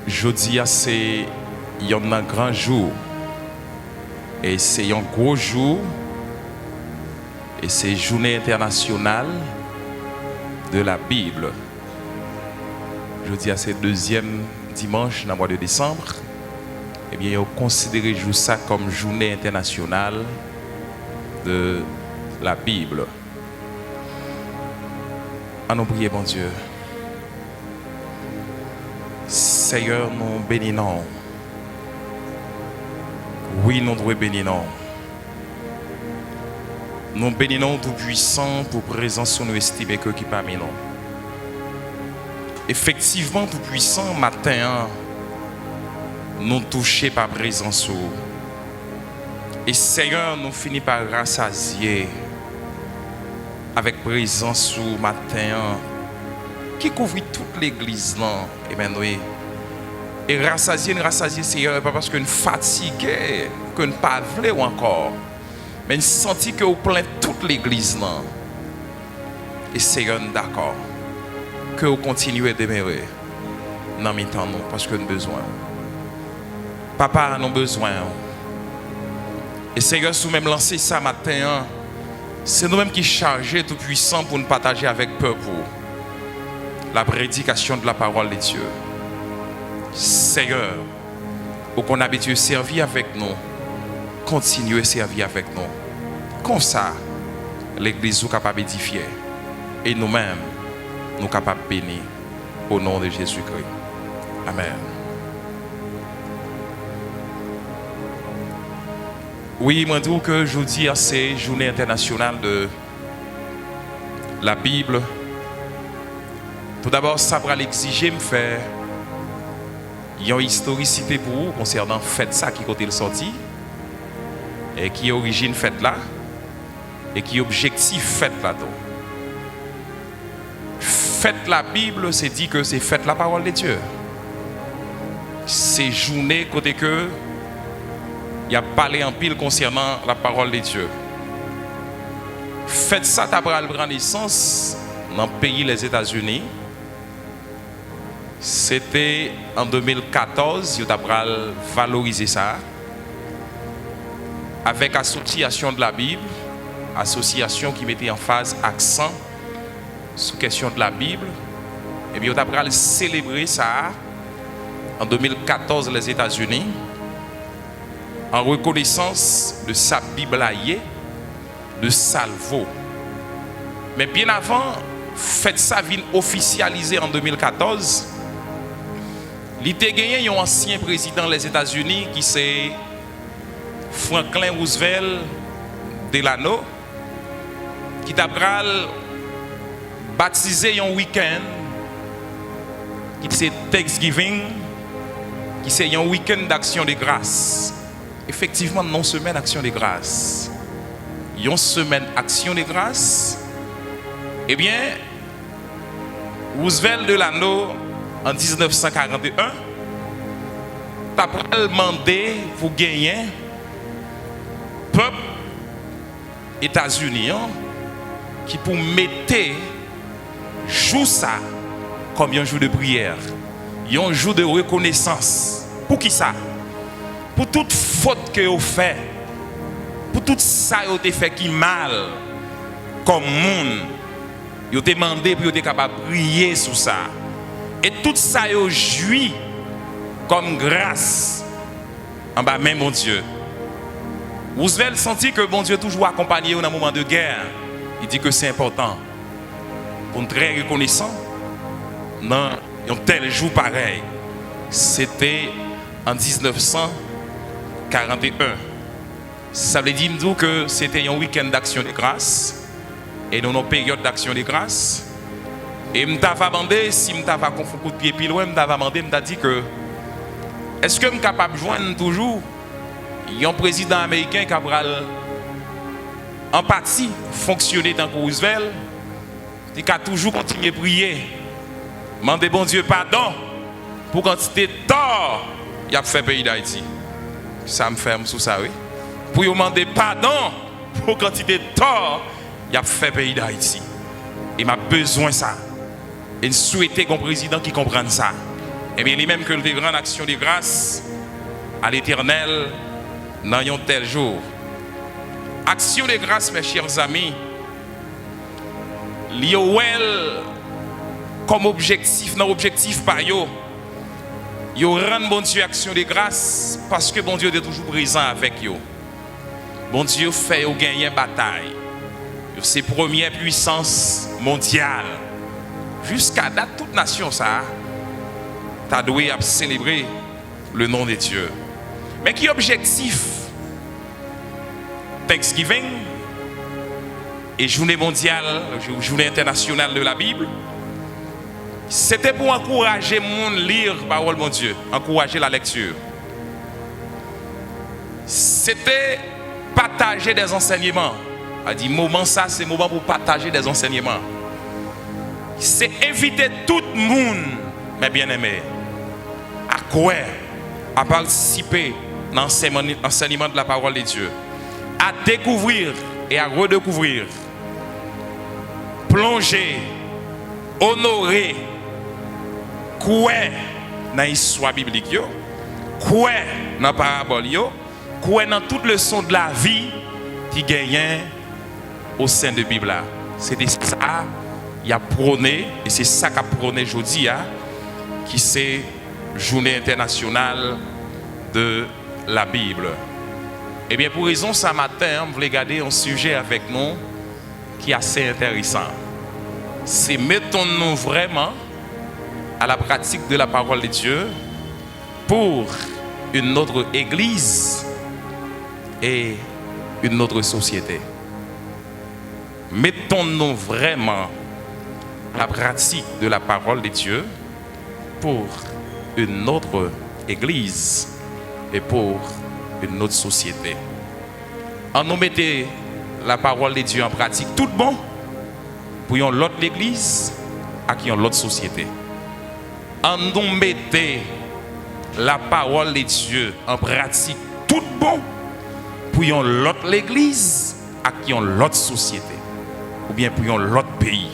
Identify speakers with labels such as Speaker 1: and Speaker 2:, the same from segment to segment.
Speaker 1: Jeudi, c'est un grand jour. Et c'est un gros jour. Et c'est journée internationale de la Bible. Jeudi, c'est deuxième dimanche dans le mois de décembre. Eh bien, on considère ça comme journée internationale de la Bible. À nous prier, bon Dieu. Seigneur, nous bénissons. Oui, nous devons bénir. Nous bénissons Tout-Puissant pour présence sur nous estimés que qui parmi nous. Effectivement, Tout-Puissant, matin, nous touchons par présence. Et Seigneur, nous finissons par rassasier avec présence au matin qui couvre toute l'église là. Et bien oui. Et rassasier, Seigneur, pas parce que nous fatigués, que nous pas voulons encore. Mais nous sentons que vous plein toute l'église là. Et Seigneur, d'accord. Que vous continuez à demeurer dans mes temps parce que nous avons besoin. Papa, nous avons besoin. Et Seigneur, si nous même lancer ça matin, c'est nous-mêmes qui chargés tout puissant pour nous partager avec peuple la prédication de la parole de Dieu. Seigneur, pour qu'on habitue à servir avec nous, continuez à servir avec nous. Comme ça, l'église est capable d'édifier. Et nous-mêmes, nous sommes capables de bénir au nom de Jésus-Christ. Amen. Oui, moi je dis que jeudi, c'est journée internationale de la Bible. Tout d'abord, ça va l'exiger me faire une historicité pour vous concernant fête ça qui côté le sorti et qui est origine fête là et qui est objectif fête là. Fête la Bible, c'est dit que c'est fête la parole de Dieu. C'est journée côté que il y a parlé en pile concernant la parole de Dieu. Faites ça, tu as prendre naissance dans le pays des États-Unis. C'était en 2014, tu as valorisé ça avec l'association de la Bible, association qui mettait en phase accent sur la question de la Bible. Et bien, tu as célébré ça en 2014 les États-Unis. En reconnaissance de sa Bible de Salvo. Mais bien avant, faites ça vient officialisé en 2014. Il y a gagné un ancien président des États-Unis qui c'est Franklin Roosevelt Delano qui t'a baptisé un week-end qui c'est Thanksgiving qui c'est un week-end d'action de grâce. Effectivement, non semaine action de grâce. Une semaine action de grâce. Eh bien, Roosevelt Delano, en 1941, t'as demandé pour gagner peuple États-Unis qui pour mettre jour ça comme un jour de prière, un jour de reconnaissance. Pour qui ça? Pour toute faute que vous faites, pour tout ça que vous avez fait qui mal, comme monde, vous avez demandé pour être capable de prier sur ça. Et tout ça vous jouit comme grâce en bas même mon Dieu. Roosevelt sentit que bon Dieu toujours accompagné dans un moment de guerre. Il dit que c'est important pour être très reconnaissant dans un tel jour pareil. C'était en 1941. Ça veut dire que c'était un week-end d'action de grâce et dans une période d'action de grâce. Et je m'avais demandé si je m'avais fait un coup de pied plus loin, je m'avais demandé, je m'avais dit que est-ce que je suis capable de joindre toujours un président américain qui a en partie fonctionné dans Roosevelt, qui a toujours continué à prier, demander bon Dieu pardon pour quantité de tort il a fait le pays d'Haïti. Ça me ferme sous ça, oui. Pour demander pardon pour quantité de tort il a fait le pays d'Haïti. Il m'a besoin de ça. Et je souhaitais qu'un président qui comprenne ça. Et bien, lui-même que le grande action de grâce à l'Éternel dans un tel jour. Action de grâce, mes chers amis, l'IOL comme objectif, non objectif par yo rend bon Dieu action de grâce parce que bon Dieu est toujours présent avec yo. Bon Dieu fait yo gagner bataille. C'est première puissance mondiale. Jusqu'à date, toute nation ça t'a doué à célébrer le nom de Dieu. Mais qui objectif Thanksgiving et journée mondiale, journée internationale de la Bible, c'était pour encourager le monde à lire la parole de Dieu, encourager la lecture. C'était partager des enseignements. A dit moment ça, c'est moment pour partager des enseignements. C'est inviter tout le monde, mes bien-aimés, à quoi? À participer dans l'enseignement de la parole de Dieu, à découvrir et à redécouvrir, plonger, honorer, quoi dans l'histoire biblique, quoi dans la parabole, quoi dans toute leçon de la vie qui gagne au sein de la Bible. C'est ça qu'il a prôné, et c'est ça qu'a prôné aujourd'hui, qui c'est Journée internationale de la Bible. Eh bien, pour raison, ce matin, vous voulez garder un sujet avec nous qui est assez intéressant. C'est mettons-nous vraiment à la pratique de la parole de Dieu pour une autre église et une autre société. Mettons-nous vraiment à la pratique de la parole de Dieu pour une autre église et pour une autre société. En nous mettant la parole de Dieu en pratique, tout bon pour une autre église et une autre société. En nous mettant la parole de Dieu en pratique, tout bon pour une autre église et une autre société, ou bien pour un autre pays.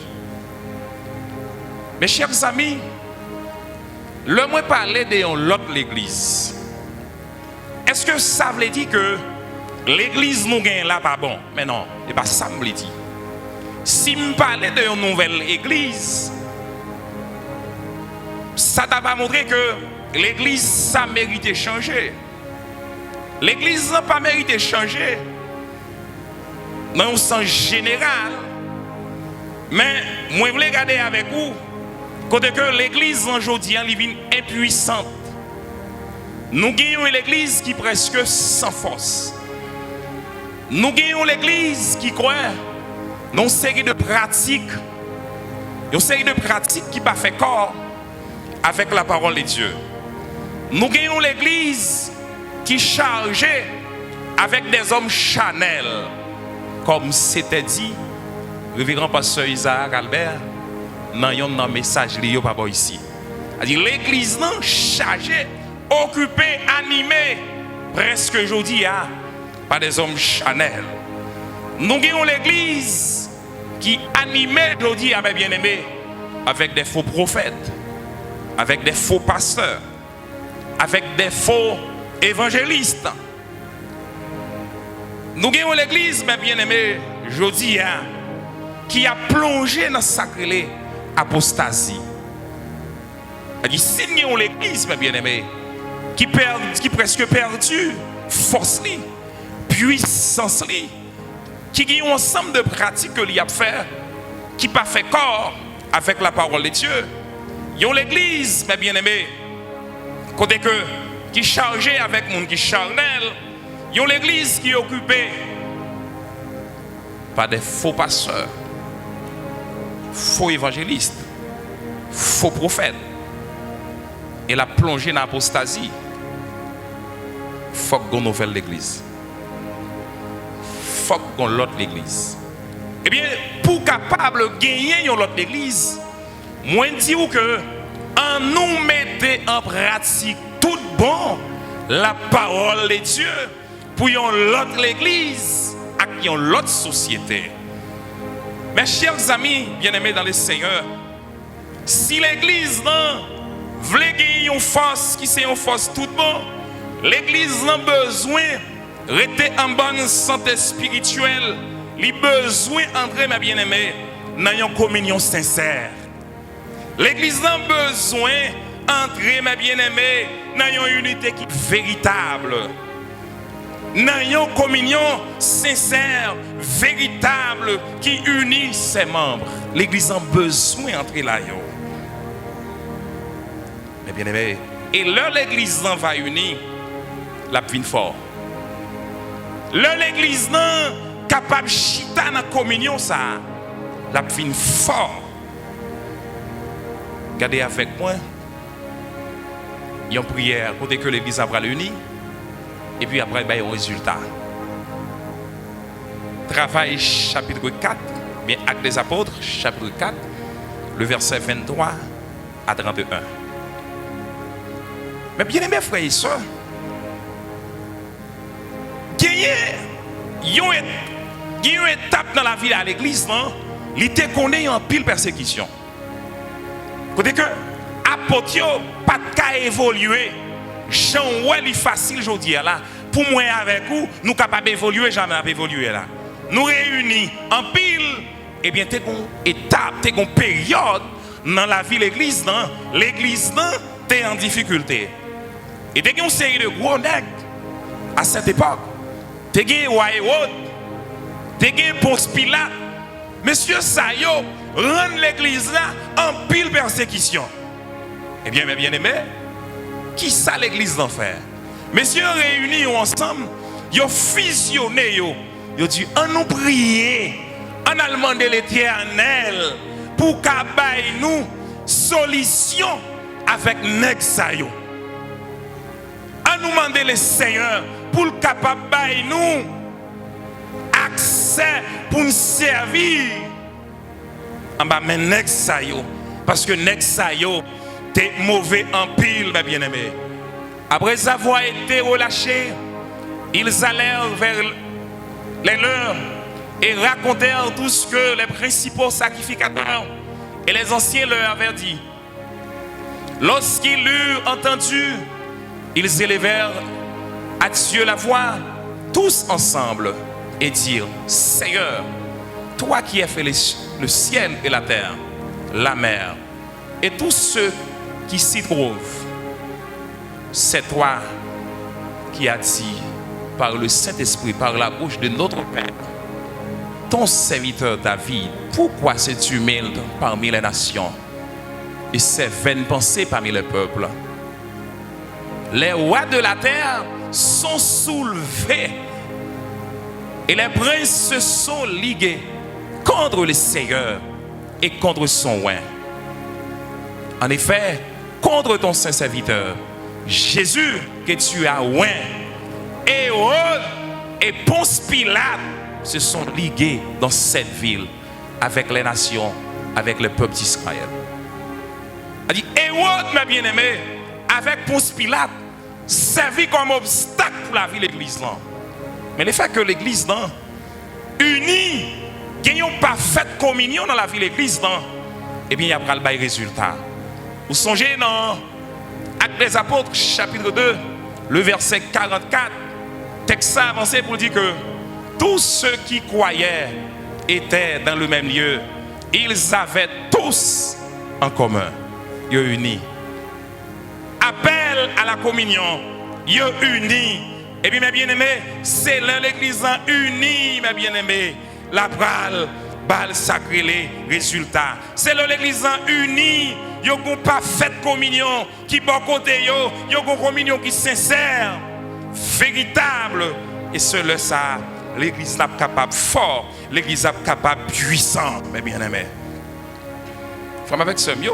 Speaker 1: Mes chers amis, le moi parler de l'autre l'église. Est-ce que ça veut dire que l'église nous gagne là pas bon? Mais non, c'est pas ça me dit. Si me parler de une nouvelle église, ça t'a pas montré que l'église ça mérite changer. L'église n'a pas mérité changer dans un sens général. Mais moi je voulais regarder avec vous côté que l'église aujourd'hui est impuissante. Nous avons l'église qui est presque sans force. Nous avons l'église qui croit dans une série de pratiques. Une série de pratiques qui ne fait pas corps avec la parole de Dieu. Nous avons l'église qui est chargée avec des hommes charnels. Comme c'était dit, le révérend pasteur Isaac Albert, dans un message lié par ici. L'église non chargée, occupée, animée, presque aujourd'hui par des hommes charnels. Nous avons l'église qui est animée aujourd'hui, mes bien-aimés, avec des faux prophètes, avec des faux pasteurs, avec des faux évangélistes. Nous avons l'église, mes bien-aimés, aujourd'hui, qui a plongé dans sacré apostasie. Si nous avons l'église, mes bien-aimés, qui presque perdu force, puissance, qui a un ensemble de pratiques que l'y a fait, qui n'a pas fait corps avec la parole de Dieu. Ils ont l'église, mes bien-aimés, côté que qui est chargé avec monde qui est charnel. Ils ont l'église qui est occupée par des faux pasteurs, faux évangélistes, faux prophètes. Et la plongée dans l'apostasie. Il faut qu'on nouvelle l'église. Il faut qu'on l'autre l'église. Eh bien, pour capable de gagner l'autre l'église, moi je dis que en nous mettant en pratique tout bon la parole de Dieu pour l'autre l'église et l'autre société. Mes chers amis bien-aimés dans le Seigneur, si l'église Vle gagner une force qui c'est une force tout bon. L'église a besoin rester en bonne santé spirituelle. Il a besoin d'entrer, mes bien-aimés, dans une communion sincère. L'église a besoin d'entrer, mes bien-aimés, dans une unité qui est véritable. Dans une communion sincère, véritable, qui unit ses membres. L'église a besoin d'entrer là. Mais bien aimé, et là l'église va unir, la vie fort. Là l'église capable de chita dans la communion, ça, la vie fort. Regardez avec moi, il y a une prière côté que l'église va l'unir, et puis après, il y a un résultat. Travail chapitre 4, bien Actes des Apôtres, chapitre 4, le verset 23 à 31. Mais bien aimé frères et sœurs, il y a une étape dans la vie de l'église, il était connu en pile persécution. Côté que apôtre pas de évoluer, Jean ouais est facile aujourd'hui là. Pour moi avec vous, nous capables d'évoluer, jamais évoluer là. Nous réunis en pile, et bien t'es une étape, t'es une période dans la vie de l'église, l'église t'es en difficulté. Et t'es une série de gros nègres à cette époque. T'es gagné Hérode, t'es gagné Ponce Pilate. Monsieur Sayo rend l'église là en pile persécution. Eh bien, mes bien-aimés, qui ça l'église d'en faire? Messieurs réunis ensemble, ils ont fusionné, ils ont dit, on nous prier, on a demandé l'Éternel pour qu'il nous solution avec nèg Sayo. On nous demande le Seigneur pour le capable de nous accès pour nous servir en bas mais nèg Sayo parce que nèg Sayo t'es mauvais en pile mes bien-aimés. Après avoir été relâchés, ils allèrent vers les leurs et racontèrent tout ce que les principaux sacrificateurs et les anciens leur avaient dit. Lorsqu'ils l'eurent entendu, ils élevèrent à Dieu la voix, tous ensemble, et dirent, Seigneur, toi qui as fait le ciel et la terre, la mer, et tous ceux qui s'y trouvent, c'est toi qui as dit, par le Saint-Esprit, par la bouche de notre Père, ton serviteur David, pourquoi ce tumulte parmi les nations et ces vaines pensées parmi les peuples? Les rois de la terre sont soulevés et les princes se sont ligués contre le Seigneur et contre son oint. En effet, contre ton saint serviteur, Jésus que tu as oint, Hérode et Ponce Pilate se sont ligués dans cette ville avec les nations, avec le peuple d'Israël. Il dit, Hérode, mes bien-aimés, avec Ponce Pilate, servi comme obstacle pour la vie de l'église. Mais le fait que l'église, unie, gagne une parfaite communion dans la vie de l'église, eh bien, il y a le résultat. Vous songez dans Actes des Apôtres, chapitre 2, le verset 44, texte avancé pour dire que tous ceux qui croyaient étaient dans le même lieu. Ils avaient tous en commun. Ils sont unis. Appel à la communion. Ils sont unis. Et puis mes bien-aimés, c'est là l'église unie, mes bien-aimés. La balle sacrée, les résultats. C'est là l'église unie. Ils ont une parfaite communion qui bon côté ils ont une communion qui est sincère, véritable. Et cela ça, l'église n'est pas capable fort, l'église n'est pas capable puissant, mes bien-aimés. Frère avec ce mieux.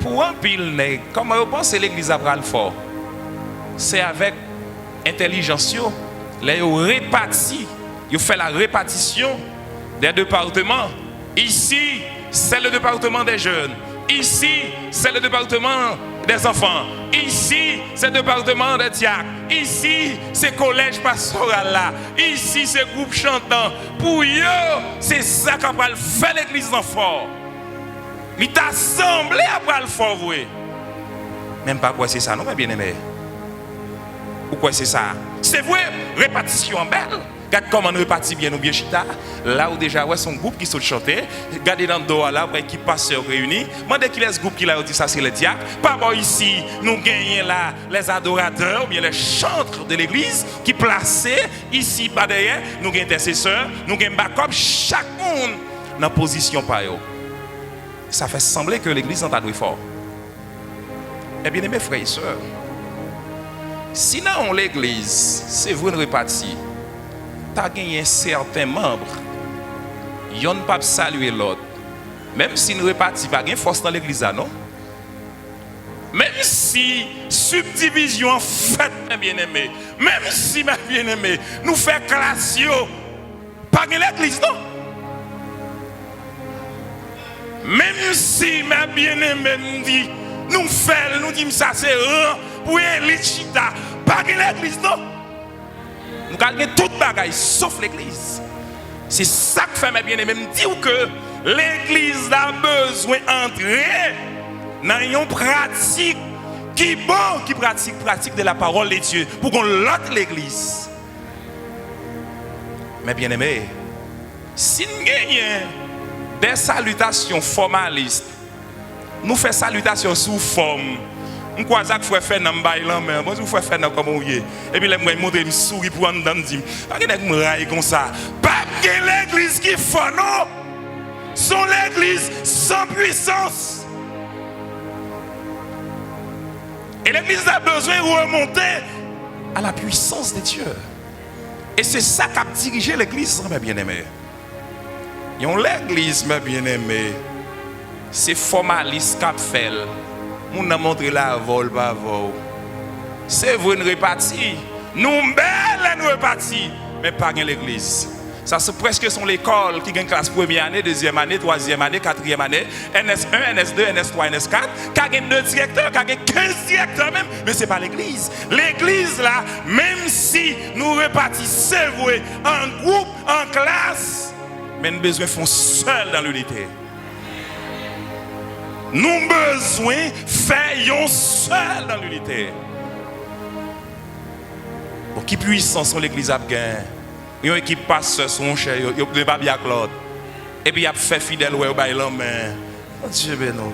Speaker 1: Pour un pile, comment vous pensez que l'église a le fort? C'est avec intelligence, les répartis, ils font la répartition des départements. Ici, c'est le département des jeunes. Ici, c'est le département des enfants. Ici, c'est le département des diacres. Ici, c'est le collège pastoral là. Ici, c'est le groupe chantant. Pour eux, c'est ça qu'on va faire l'église en fort. Il t'a semblé après le fort, oui. Même pas quoi c'est ça, non, mes bien-aimés. Pourquoi c'est ça? C'est vrai, répartition belle. Regarde comment on répartit bien ou bien chita. Là où déjà, ouais, son groupe qui saute chanter. Regardez dans le dos là, qui passe réunis. Demandez qui est groupe qui l'a dit ça, c'est le diacre. Pas bon ici, nous gagnons là les adorateurs, ou bien les chantres de l'église qui placés ici, pas derrière. Nous gagnons intercesseurs, nous gagnons backup, chaque monde dans position par eux. Ça fait sembler que l'église n'est pas douée fort. Eh bien, mes frères et sœurs, sinon l'église, c'est vous une répartie. Tu as gagné certains membres, ils n'ont pas salué l'autre. Même si nous répartis pas de force dans l'église, non? Même si subdivision faite, mes bien-aimés, même si, mes bien-aimés, nous faisons classe, pas de l'église, non? Même si, mes bien-aimés, nous faisons, nous disons ça, c'est pour l'élite chita, pas de l'église, non? Nous gagnons toute bagaille sauf l'église. C'est ça que fait mes bien-aimés me dire que l'église a besoin d'entrer dans une pratique qui bon, qui pratique de la parole de Dieu pour qu'on l'autre l'église. Mes bien-aimés, si nous gagnons des salutations formalistes, nous faisons salutations sous forme. Je crois que je faire dans le bail, mais je vais faire dans comme et puis je vais montrer une souris pour en dire, je comme ça. Pas que l'église qui fait, non. Sont l'église sans puissance. Et l'église a besoin de remonter à la puissance de Dieu. Et c'est ça qui a dirigé l'église, mes bien-aimés. L'église, mes bien-aimés, c'est formaliste qui a fait. On a montré la vol, pas vol. C'est vous une répartie. Nous, belle une répartie, mais pas dans l'église. Ça, c'est presque son l'école qui gagne classe première année, deuxième année, troisième année, quatrième année, NS1, NS2, NS3, NS4, qui a 2 directeurs, qui a 15 directeurs même, mais ce n'est pas l'église. L'église, là, même si nous répartissons, c'est vrai, en groupe, en classe, mais nous besoin de faire seul dans l'unité. Nous besoin de faire seul dans l'unité. Pour qui puissance sont l'église a gagné. Une équipe passe son cher, il ne pas bien Claude. Et puis il a fait fidèle au bail l'homme. Dieu béni nous.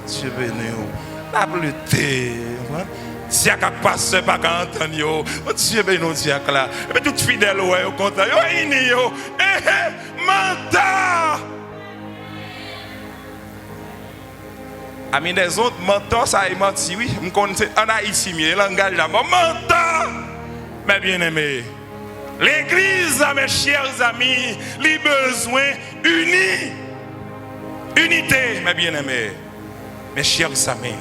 Speaker 1: Dieu béni nous. La pluté. Dieu qui passe pas quand Antonio. Dieu béni nous Dieu là. Et puis tout fidèle au content. Yo ini yo. Mentor. Ami des autres mentor ça est menti oui. On connaît en Haïti mieux langage là. Mentor. Mes bien-aimés. L'église, mes chers amis, les besoins unis. Unité, mes bien-aimés. Mes chers amis,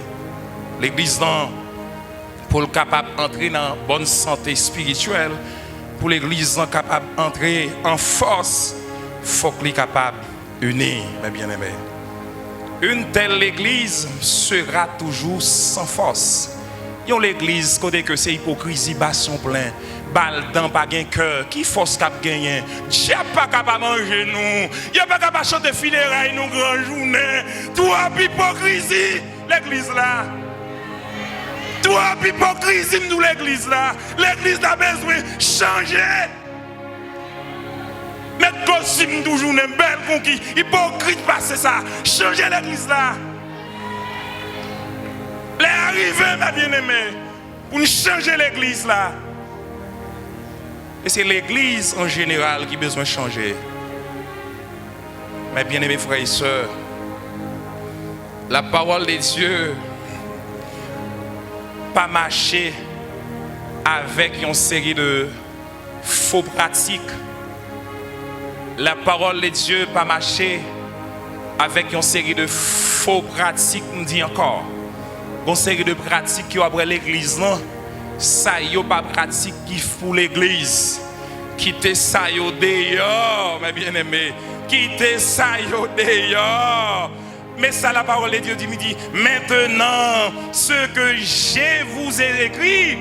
Speaker 1: l'église, pour le capable d'entrer dans la bonne santé spirituelle, pour l'église capable d'entrer en force, il faut qu'elle soit capable d'unir, mes bien-aimés. Une telle église sera toujours sans force. Yon l'église, côté que c'est hypocrisie, basson plein. Balle dans pas gain cœur, qui force cap gagner. Dieu pas capable manger nous. Il pas capable chanter funérailles nous grand journée. Toi hypocrisie l'église là. Toi hypocrisie nous l'église là. L'église a besoin de changer. Mettre costume toujours une belle conquis. Hypocrite passer ça. Changer l'église là. Les arrivés mes bien-aimés pour nous changer l'église là. Et c'est l'église en général qui a besoin de changer. Mes bien-aimés frères et sœurs, la parole de Dieu pas marcher avec une série de faux pratiques. La parole de Dieu pas marcher avec une série de faux pratiques, on dit encore. Une série de pratiques qui ont après l'église non. Ça y a pas pratique qui pour l'église. Quittez ça yo dehors, mes bien-aimés. Quittez ça yo dehors. Mais ça la parole de Dieu dit maintenant ce que je vous ai écrit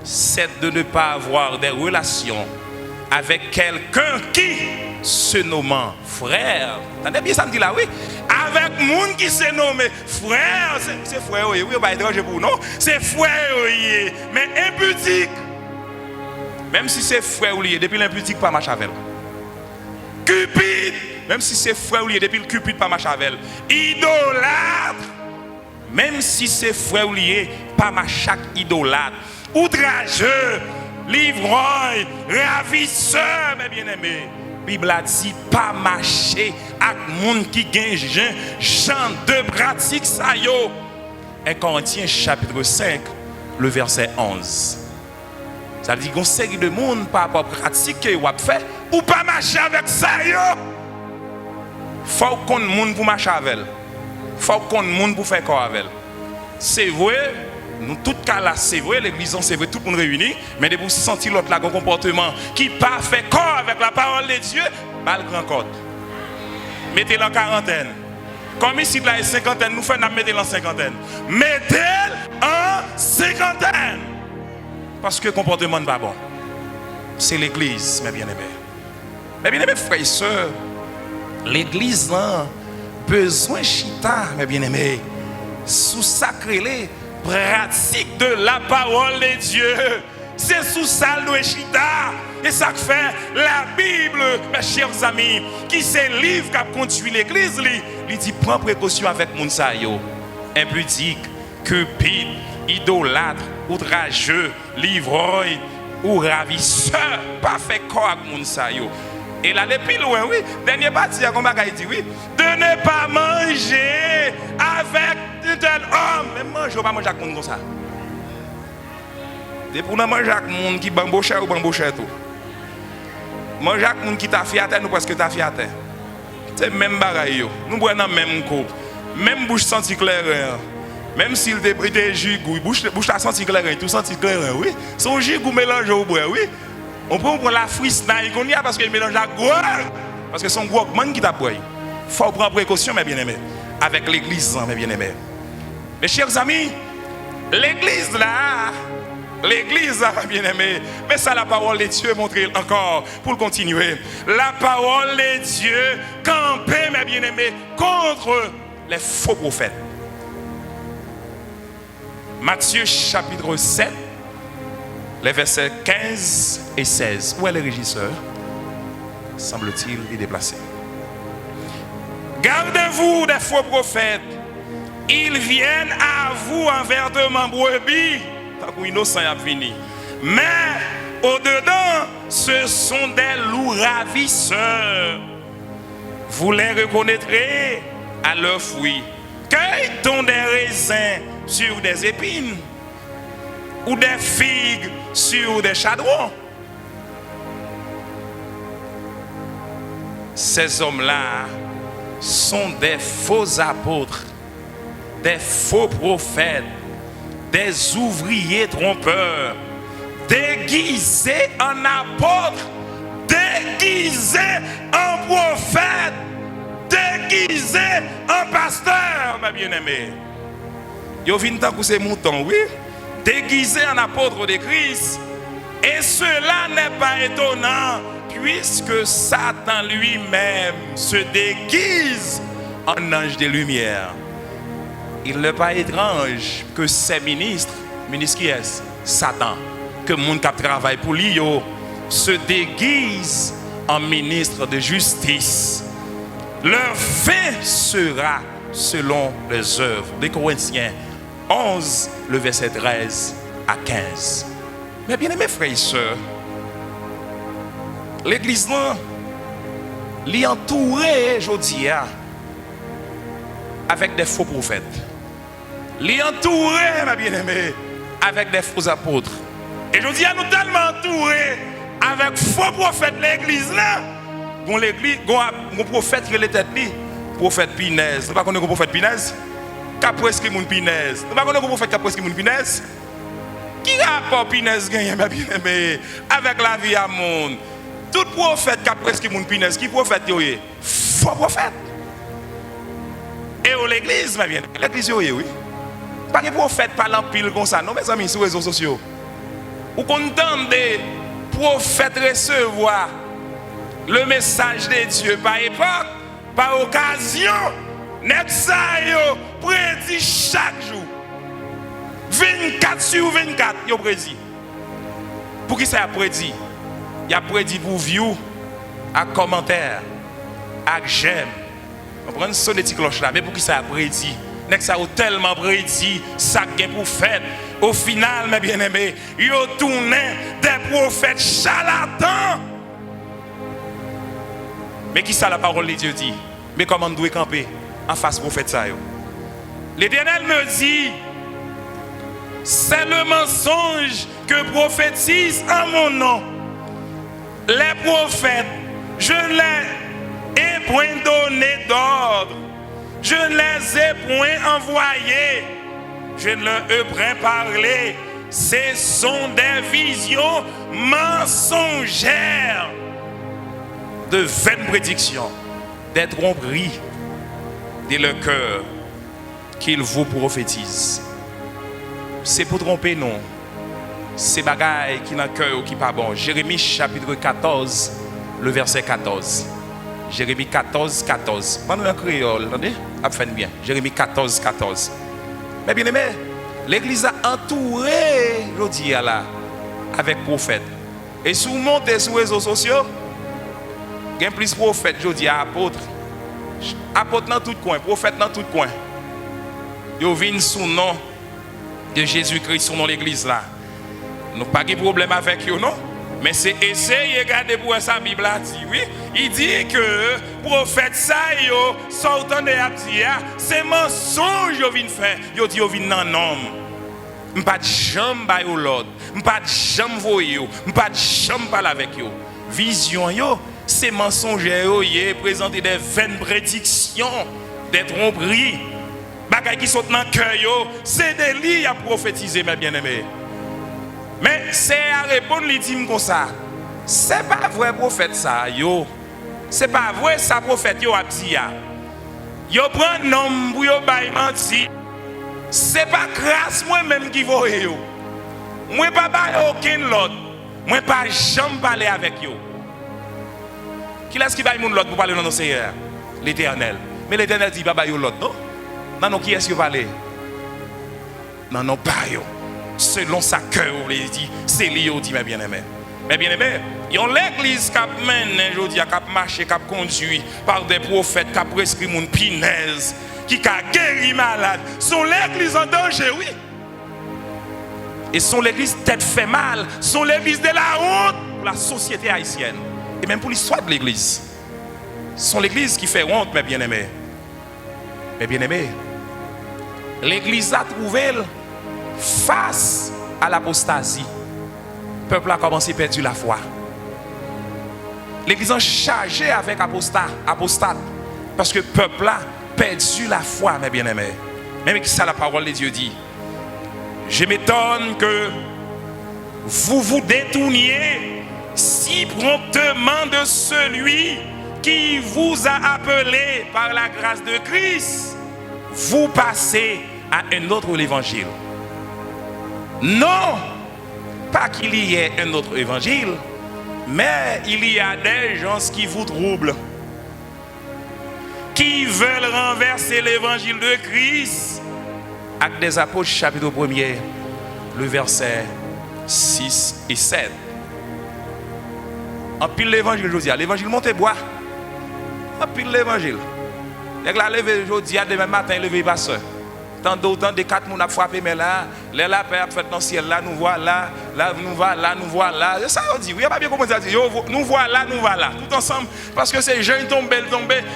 Speaker 1: c'est de ne pas avoir des relations avec quelqu'un qui se nommant frère. Attendez bien ça me dit là oui. Avec monde qui se nomme frère, c'est frère, oui, pas étranger pour non, c'est frère, oui, mais impudique. Même si c'est frère, oui, depuis l'impudique, pas Machavel. Cupide, même si c'est frère, oui, depuis le Cupide, pas Machavel. Idolâtre, même si c'est frère, oui, pas Machak idolâtre. Outrageux, l'ivrogne, ravisseur, mes bien-aimés. Bible a dit pas marcher avec monde qui gagne Jean de pratique ça yo. 1 Corinthiens chapitre 5 le verset 11. Ça dit qu'on série de monde par rapport à pratique que vous fait ou pas marcher avec ça yo. Faut qu'on monde pour marcher avec. Faut qu'on monde pour faire quoi avec. C'est vrai. Nous, tout cas là, c'est vrai, l'église, c'est vrai, tout le monde réuni, mais de vous sentir l'autre là, un comportement qui pas fait corps avec la parole de Dieu, malgré encore. Mettez-le en quarantaine. Comme ici, là, est cinquantaine, nous faisons mettre en cinquantaine. Mettez-le en cinquantaine. Parce que le comportement n'est pas bon. C'est l'église, mes bien-aimés. Mes bien-aimés, frères et sœurs, l'église a besoin chita, mes bien-aimés, sous sacré pratique de la parole de Dieu. C'est sous ça le chita. Et ça fait la Bible, mes chers amis, qui c'est le livre qui a conduit l'église, il dit prends précaution avec mon sayo. Impudique, cupide, idolâtre, outrageux, l'ivrogne ou ravisseur, pas fait corps avec mon sayo. Et là, depuis loin, oui, dernier parti, comme il dit, oui, de ne pas manger avec un tel homme. Mais manger, pas manger avec monde comme ça. Et pour nous manger avec monde qui bambouche ou bambouche tout. Manger avec monde qui t'a fait à terre, nous parce que t'a fait à terre. C'est même bagaille. Nous bois dans même coupe. Même bouche senti clair. Même s'il était jigou, bouche t'a senti clair, tout senti clair, oui. Son jigou mélange au bois, oui. On peut prendre la freestyle qu'on y a parce qu'il mélange la gros. Parce que son gros man qui t'a pris. Il faut prendre précaution, mes bien-aimés. Avec l'église, mes bien-aimés. Mes chers amis, l'église là, mes bien-aimés, mais ça la parole de Dieu montre encore pour continuer. La parole de Dieu campée, mes bien-aimés, contre les faux prophètes. Matthieu chapitre 7. Les versets 15 et 16. Où est le régisseur? Semble-t-il y déplacé. Gardez-vous des faux prophètes. Ils viennent à vous en vertement brebis. Tant qu'on innocent a fini. Mais au-dedans, ce sont des loups ravisseurs. Vous les reconnaîtrez à leurs fruits. Cueille-t-on des raisins sur des épines? Ou des figues sur des chardons? Ces hommes-là sont des faux apôtres, des faux prophètes, des ouvriers trompeurs, déguisés en apôtres, déguisés en prophètes, déguisés en pasteurs, ma bien-aimée. Yo vient tant que ces moutons, oui. Déguisé en apôtre de Christ. Et cela n'est pas étonnant, puisque Satan lui-même se déguise en ange de lumière. Il n'est pas étrange que ces ministres qui est Satan, que le monde qui travaille pour lui, se déguise en ministre de justice. Leur fin sera selon les œuvres des Corinthiens 11, le verset 13 à 15. Mais bien aimés frères et sœurs, l'église est entourée aujourd'hui avec des faux prophètes. Elle est entourée, ma bien-aimée, avec des faux apôtres. Et aujourd'hui, nous sommes tellement entourés avec faux prophètes. L'église là, un prophète qui est le tête, prophète Pinez. Vous ne connaissez pas le prophète Pinez? Qu'après-ce que mon Pinez? Vous ne connaissez pas le prophète qu'après-ce que mon Pinez? Qui rapport Pinez gagne, ma bien-aimée, avec la vie à monde? Tout prophète qu'après-ce que mon Pinez, qui prophète est faux prophète. Et au l'église, ma bien-aimée, l'église oui. Pas de prophète parlant pile comme ça, non, mes amis, sur les réseaux sociaux. Ou qu'on entend des prophètes recevoir le message de Dieu par époque, par occasion, Nèg ça yo prédit chaque jour. 24 sur 24 yo prédit. Pour qui ça a prédit? Il a prédit pour view, à commentaire, à j'aime. On prend son petit cloche là, mais pour qui ça a prédit? Nèg ça a tellement prédit ça gain pour faire. Au final, mes bien-aimés, yo tourné des prophètes charlatans. Mais qui ça la parole de Dieu dit? Mais comment on doit camper en face prophète ça yo? L'Éternel me dit, c'est le mensonge que prophétise en mon nom. Les prophètes, je les ai point donné d'ordre. Je ne les ai point envoyés. Je ne leur ai point parlé. Ce sont des visions mensongères, de vaines prédictions, des tromperies de leur cœur qu'ils vous prophétisent. C'est pour tromper, non. C'est bagaille qui n'a cœur qui pas bon. Jérémie chapitre 14, le verset 14. Jérémie 14, 14. Pendant un créole, attendez, après bien. Jérémie 14, 14. Mais bien aimé, l'église a entouré, je dis là, avec prophète. Et si vous montez sur les réseaux sociaux, il y a plus de prophètes, je dis apôtre. Apôtre dans tout coin, prophète dans tout coin. Ils viennent sous le nom de Jésus-Christ, sous nom l'église là. Nous n'avons pas de problème avec eux, non? Mais c'est essayer de regarder pour sa Bible là, dit, oui. Il dit que prophète ça, sortant de Abdia, c'est mensonge qu'ils viennent faire. Ils disent qu'ils viennent dans l'homme. Je ne peux pas jamais bailler l'autre. Je ne peux pas jamais voyer. Je ne peux pas jamais parler avec eux. Vision, c'est mensonger, ils présentent des vaines prédictions, des tromperies. Bagaille qui sont dans le cœur, c'est des lits à prophétiser, mes bien-aimés. Mais c'est à répondre, il dit comme ça. C'est pas vrai prophète ça, yo. C'est pas vrai ça prophète yo a dit ya. Yo prend nom pour yo bay menti. C'est pas grâce moi même qui voye yo. Moi pas bay aucun l'autre. Moi pas jamais parler avec yo. Qui est-ce qui baille mon l'autre pour parler dans nos Seigneur? L'Éternel. Mais l'Éternel dit pas baille l'autre, non? Non, non, qui est-ce qui parle? Non, non, pas yo. Selon sa cœur, il dit, c'est lui qui dit, mes bien-aimés. Mes bien-aimés, il y a l'église qui mène, qui marche, qui conduit par des prophètes, qui prescrit mon pinaise, qui a guéri malade. Sont l'église en danger, oui. Et sont l'église tête fait mal, sont l'église de la honte pour la société haïtienne. Et même pour l'histoire de l'église. Sont l'église qui fait honte, mes bien-aimés. Mes bien-aimés, l'église a trouvé face à l'apostasie. Le peuple a commencé à perdre la foi. L'église a chargé avec apostate. Parce que le peuple a perdu la foi, mes bien-aimés. Même que ça, la parole de Dieu dit. Je m'étonne que vous vous détourniez si promptement de celui qui vous a appelé par la grâce de Christ. Vous passez à un autre évangile. Non, pas qu'il y ait un autre évangile, mais il y a des gens qui vous troublent, qui veulent renverser l'évangile de Christ. Actes des Apôtres, chapitre 1er, le verset 6 et 7. En pile l'évangile, je dis, l'évangile monte bois. En pile l'évangile. Et là, levé, je dis, demain matin, levé pasteur. Tant d'autant de 4 personnes à frapper, mais là, les lapins fait dans le ciel, là, nous voilà, là, nous voilà, nous voilà. C'est ça, on dit, il n'y a pas bien comment ça dit, nous voilà, tout ensemble, parce que ces jeunes tombés,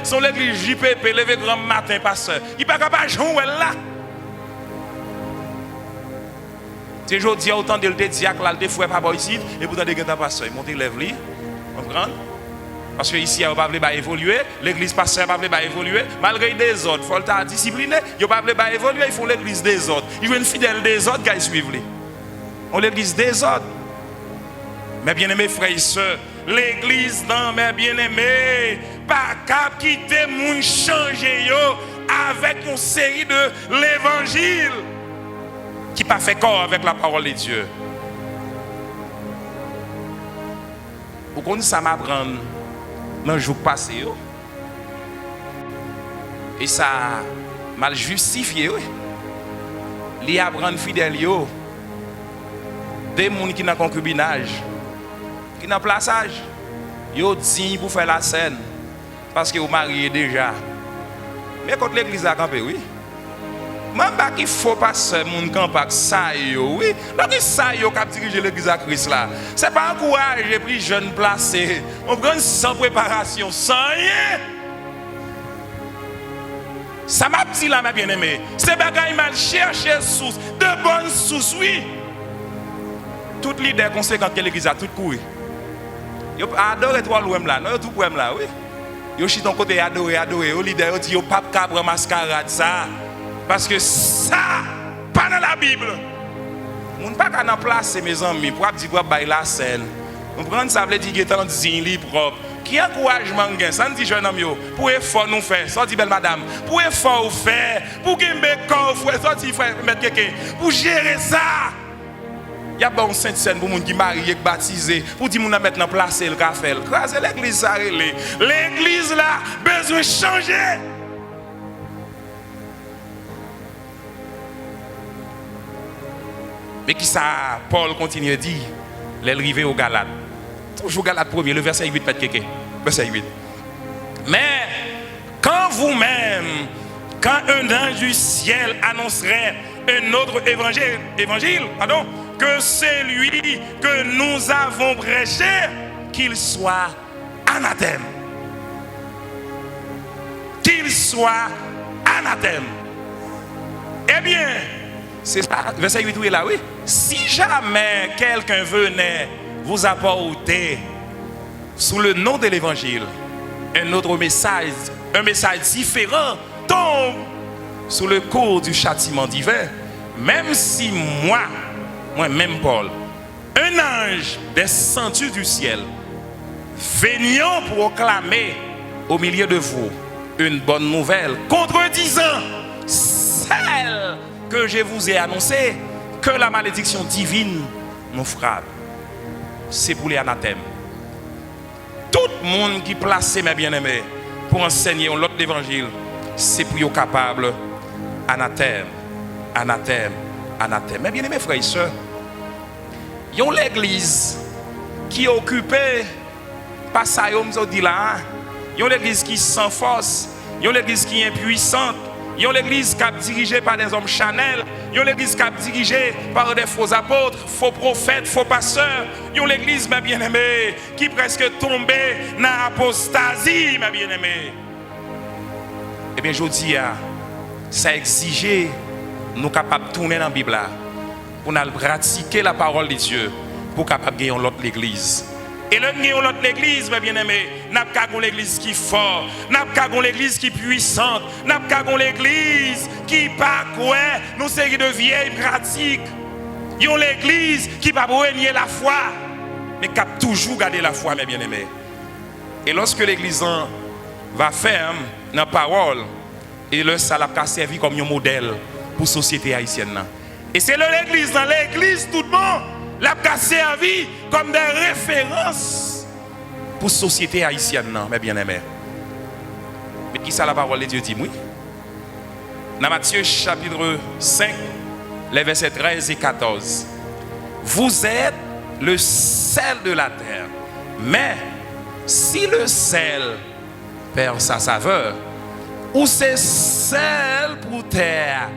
Speaker 1: sont l'église JPP, levé grand matin, pasteur. Il n'est pas capable de jouer là. C'est aujourd'hui, autant de diacre, là, des fois, pas ici, et pourtant, des gens pasteur, ils montent les lèvres, comprendre? Parce que ici, on ne peut pas évoluer, l'église pasteur ne peut pas évoluer, malgré des autres, il faut le discipliner, ils ne peuvent pas évoluer, ils font l'église des autres. Ils veulent fidèles des autres, qui suivent. On l'église des autres. Mes bien-aimés frères et sœurs, l'église, non, mes bien-aimés, pas cap quitter moun changer avec une série de l'évangile qui n'a pas fait corps avec la parole de Dieu. Pourquoi ça m'apprend? Dans le jour passé, Et ça mal justifié, oui. Li apprendre fidèle yo. Des gens qui ont concubinage, qui ont plaçage, yo digne pour faire la scène. Parce que vous mariez déjà. Mais quand l'église a campé, oui. Même pas qu'il faut passer mon camp avec ça, oui. Donc, ça, yo, qui dirige l'église à Christ là. C'est pas encourager les jeunes placés. On prend sans préparation, sans rien. Ça m'a dit là, ma bien-aimée. C'est bagaille mal chercher source, de bonnes sources, oui. Toute l'idée conséquente que l'église a tout couru. Yo adore toi l'ouem là, non, yo tout problème là, oui. Yo chi ton côté adorer, au leader yo dit yo pas capable mascarade ça parce que ça pas dans la Bible. Moun pas qu'à en placer mes amis pour dire pour bailler la scène. On prend ça veut dire que tant dit propre. Qui encouragement gain, ça dit jeune homme yo, pour effort nous faire, ça dit belle madame, pour effort faire, pour gagner corps frère, ça dit frère mettre quelqu'un pour gérer ça. Il y a bon Sainte-Seine pour les gens qui sont mariés, baptisés, pour dire que nous maintenant placer le café. Craser l'église, ça l'église là, besoin de changer. Mais qui ça, Paul continue à dire, l'arrivée au Galates. Toujours Galates 1er, le verset 8, peut-être verset 8. Mais quand vous-même, quand un ange du ciel annoncerait un autre évangile, que c'est lui que nous avons prêché, qu'il soit anathème. Qu'il soit anathème. Eh bien, c'est ça, verset 8 oui là, oui. Si jamais quelqu'un venait vous apporter sous le nom de l'évangile un autre message, un message différent, tombe sous le coup du châtiment divin, même si moi-même Paul, un ange descendu du ciel, venant proclamer au milieu de vous une bonne nouvelle, contredisant celle que je vous ai annoncée, que la malédiction divine nous frappe. C'est pour les anathèmes. Tout le monde qui place mes bien-aimés pour enseigner l'autre évangile, c'est pour être capable anathème, anathème, anathème. Mes bien-aimés frères et sœurs, il y a l'église qui est occupée par ça, il y a l'église qui est sans force, il y a l'église qui est impuissante, il y a l'église qui est dirigée par des hommes chanel, il y a l'église qui est dirigée par des faux apôtres, faux prophètes, faux pasteurs, il y a l'église, mes bien-aimés, qui est presque tombée dans l'apostasie, mes bien-aimés. Eh bien, je dis, ça exige nous capables de tourner dans la Bible pour nous pratiquer la parole de Dieu pour capable gagner l'autre l'église. Et le gagner l'autre l'église, mes bien-aimés, n'a pas qu'à l'église qui est forte, n'a pas qu'à l'église qui est puissante, n'a pas qu'à l'église qui pas quoi, nous série de vieilles pratiques. Il y a l'église qui va renier la foi, mais qui a toujours gardé la foi, mes bien-aimés. Et lorsque l'église va faire dans la parole, et le ça l'a servi comme un modèle pour la société haïtienne. Et c'est l'église, dans l'église, tout le monde l'a servi comme des références pour la société haïtienne, mes bien-aimés. Mais qui ça la parole de Dieu dit, oui? Dans Matthieu chapitre 5, les versets 13 et 14. Vous êtes le sel de la terre. Mais si le sel perd sa saveur, ou c'est sel pour terre,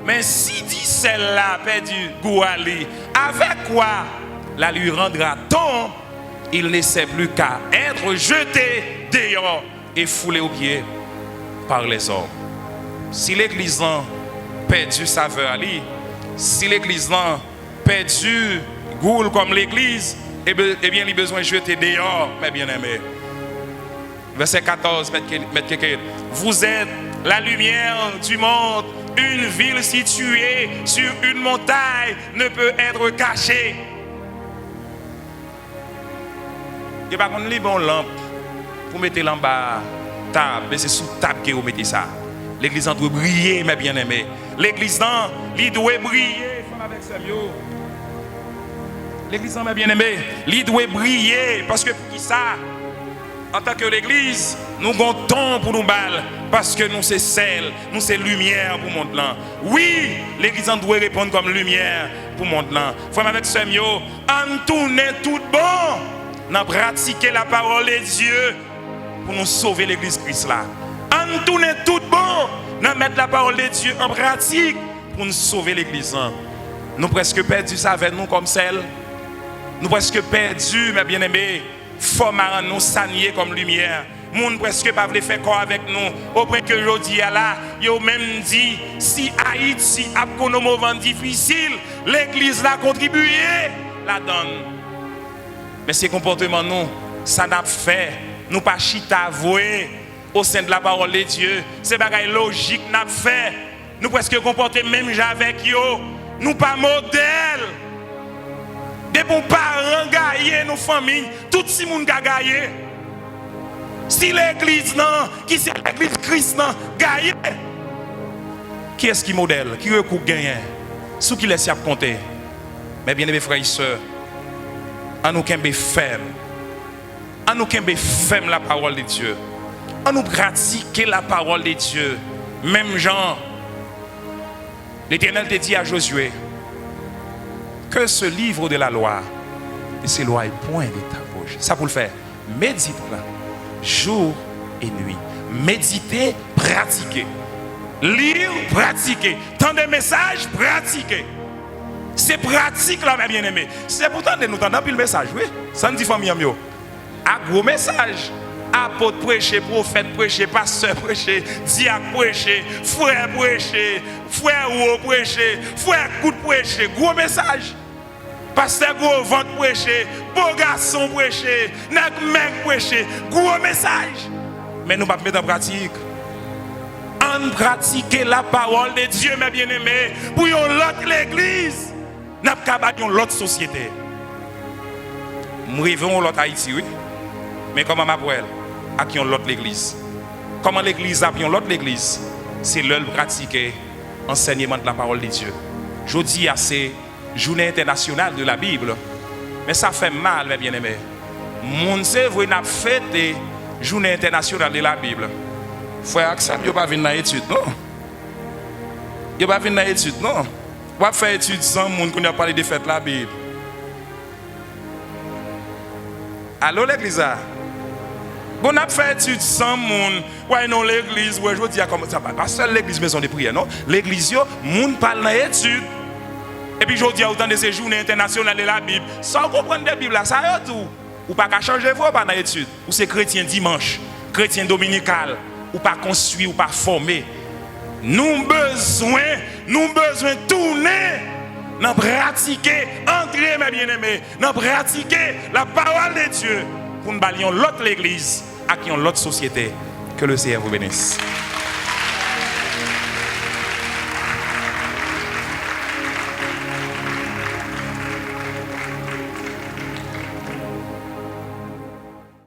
Speaker 1: mais si dit celle-là perdu goût à lui, avec quoi la lui rendra ton, il ne sait plus qu'à être jeté dehors et foulé aux pieds par les hommes. Si l'église a perdu saveur à lui, si l'église a perdu goût comme l'église, eh bien il a besoin de jeter dehors, mes bien-aimés. Verset 14, vous êtes la lumière du monde. Une ville située sur une montagne ne peut être cachée. Il n'y a pas de bonne lampe pour mettre en bas table, mais c'est sous table que vous mettez ça. L'église doit briller, mes bien-aimés. L'église doit briller. L'église, mes bien-aimés, elle doit briller. Parce que pour qui ça? En tant que l'église, nous avons temps pour nous battre. Parce que nous c'est sel, nous c'est lumière pour le monde là. Oui, l'église en doit répondre comme lumière pour le monde là. Frère avec ce mio, en tourner tout bon, nous pratiquer la parole de Dieu pour nous sauver l'église Christ là. En tourner tout bon, nous mettre la parole de Dieu en pratique pour nous sauver l'église là. Nous presque perdu ça avec nous comme celle. Nous presque perdu, mes bien-aimés. Faut nous sanier comme lumière. Moun presque pas voulu faire quoi avec nous. Au point que aujourd'hui là, yo même dit si Haïti a un moment difficile, l'église l'a contribué, la donne. Mais ces comportements nous, ça n'a fait, nous pas chita avoué au sein de la parole de Dieu. C'est bagaille logique n'a fait. Nous presque comporter même avec yo, nous pas modèle. Des bons parents gagnent nos familles, tout le monde a gagné. Si l'église non, qui c'est l'église Christ non, gagne. Qui est-ce qui modèle, qui recouvre gagne? Sous qui laisse y compter. Mais bien aimés frères et sœurs, en nous qu'un ferme, en nous qu'un ferme la parole de Dieu, en nous pratiquer la parole de Dieu. Même Jean, l'Éternel te dit à Josué que ce livre de la loi ne s'éloigne point de ta bouche. Ça pour le faire, médite-la jour et nuit. Méditer, pratiquer. Lire, pratiquer. Tant de messages, pratiquer. C'est pratique là, mes bien-aimés. C'est pourtant de nous tendre plus le message, oui. Ça nous dit famille amio. Un gros message. Apôtre prêcher, prophète prêcher, pasteur prêcher, diacre prêcher, frère prêcher, frère ou prêcher, frère coup prêcher, gros message. Pasteur gros ventre prêcher, beau garçon prêcher, nèg mec prêcher, gros message. Mais nous pas mettre en pratique. En pratiquer la parole de Dieu, mes bien-aimés, pour l'autre l'église, n'a pas battre l'autre société. Nous rêvons l'autre Haïti, oui. Mais comment m'appelle à qui on l'autre l'église? Comment l'église a qui on l'autre l'église? C'est l'heure de pratiquer enseignement de la parole de Dieu. Je dis à ces journée internationale de la Bible, mais ça fait mal, mes bien-aimés. Mon cerveau n'a fait des journées internationales de la Bible. Frère Axel, il n'y a pas venir dans l'étude, non? Il n'y a pas venir dans l'étude, non? On va faire étude sans monde qu'on a parlé de fête la Bible. Allô l'église? On a fait étude sans monde. Ouais, non, l'église, ouais, je dis comme ça. Pas seule l'église maison de prière, non? L'église, monde parle dans l'étude. Et puis je dis autant de ces journées internationales de la Bible. Sans comprendre la Bible, ça y est tout. Ou pas qu'à changer vos pas dans l'étude. Ou c'est chrétien dimanche, chrétien dominical. Ou pas construit, ou pas formé. Nous besoin tourner, nous pratiquer, entrer mes bien-aimés, nous pratiquer la parole de Dieu pour nous balayer l'autre l'église, à qui on l'autre société. Que le Seigneur vous bénisse.